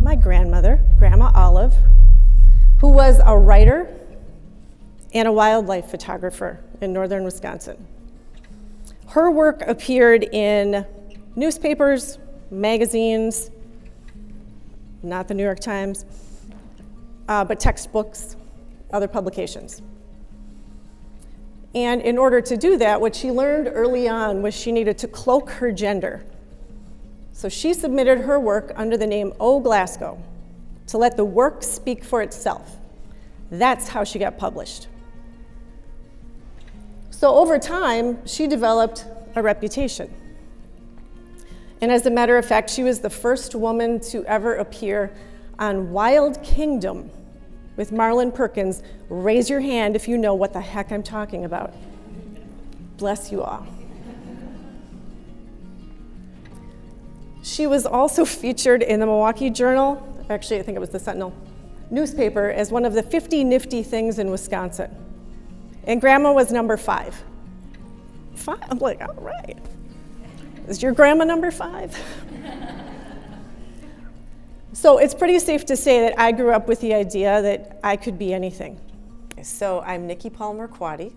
My grandmother, Grandma Olive, who was a writer and a wildlife photographer in northern Wisconsin. Her work appeared in newspapers, magazines, not the New York Times, but textbooks, other publications. And in order to do that, what she learned early on was she needed to cloak her gender. So she submitted her work under the name O. Glasgow to let the work speak for itself. That's how she got published. So over time, she developed a reputation. And as a matter of fact, she was the first woman to ever appear on Wild Kingdom with Marlon Perkins. Raise your hand if you know what the heck I'm talking about. Bless you all. She was also featured in the Milwaukee Journal, actually I think it was the Sentinel newspaper, as one of the 50 nifty things in Wisconsin. And Grandma was number 5. I'm like, all right. Is your grandma number 5? So it's pretty safe to say that I grew up with the idea that I could be anything. So I'm Nikki Palmer-Quaddy,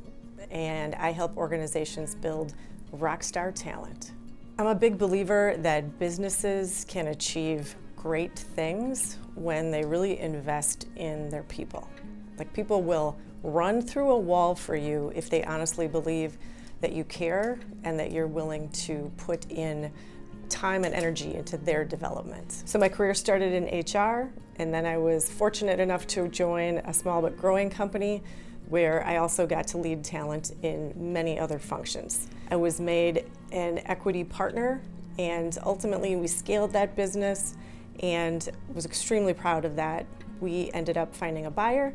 and I help organizations build rock star talent. I'm a big believer that businesses can achieve great things when they really invest in their people. Like, people will run through a wall for you if they honestly believe that you care and that you're willing to put in time and energy into their development. So my career started in HR, and then I was fortunate enough to join a small but growing company where I also got to lead talent in many other functions. I was made an equity partner, and ultimately we scaled that business and was extremely proud of that. We ended up finding a buyer,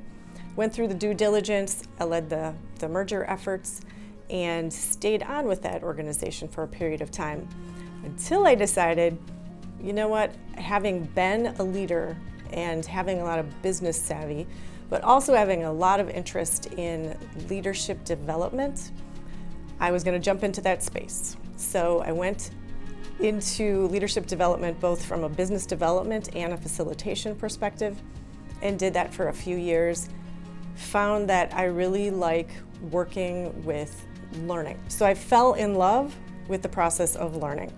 went through the due diligence, I led the merger efforts, and stayed on with that organization for a period of time until I decided, you know what, having been a leader and having a lot of business savvy, but also having a lot of interest in leadership development, I was going to jump into that space. So I went into leadership development both from a business development and a facilitation perspective, and did that for a few years. Found that I really like working with learning. So I fell in love with the process of learning.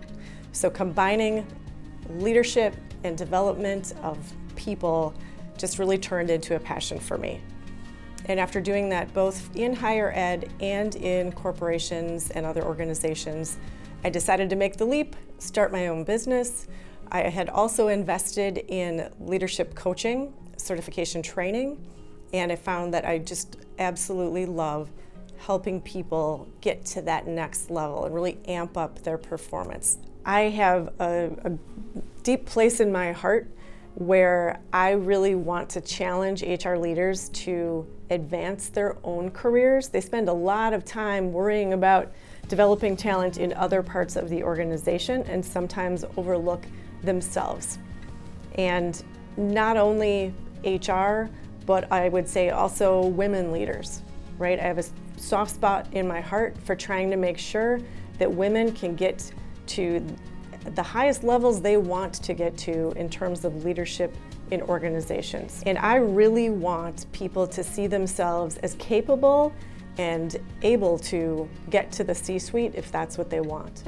So combining leadership and development of people just really turned into a passion for me. And after doing that both in higher ed and in corporations and other organizations, I decided to make the leap, start my own business. I had also invested in leadership coaching, certification training, and I found that I just absolutely love helping people get to that next level and really amp up their performance. I have a deep place in my heart where I really want to challenge HR leaders to advance their own careers. They spend a lot of time worrying about developing talent in other parts of the organization and sometimes overlook themselves. And not only HR, but I would say also women leaders, right? I have a soft spot in my heart for trying to make sure that women can get to the highest levels they want to get to in terms of leadership in organizations. And I really want people to see themselves as capable and able to get to the C-suite if that's what they want.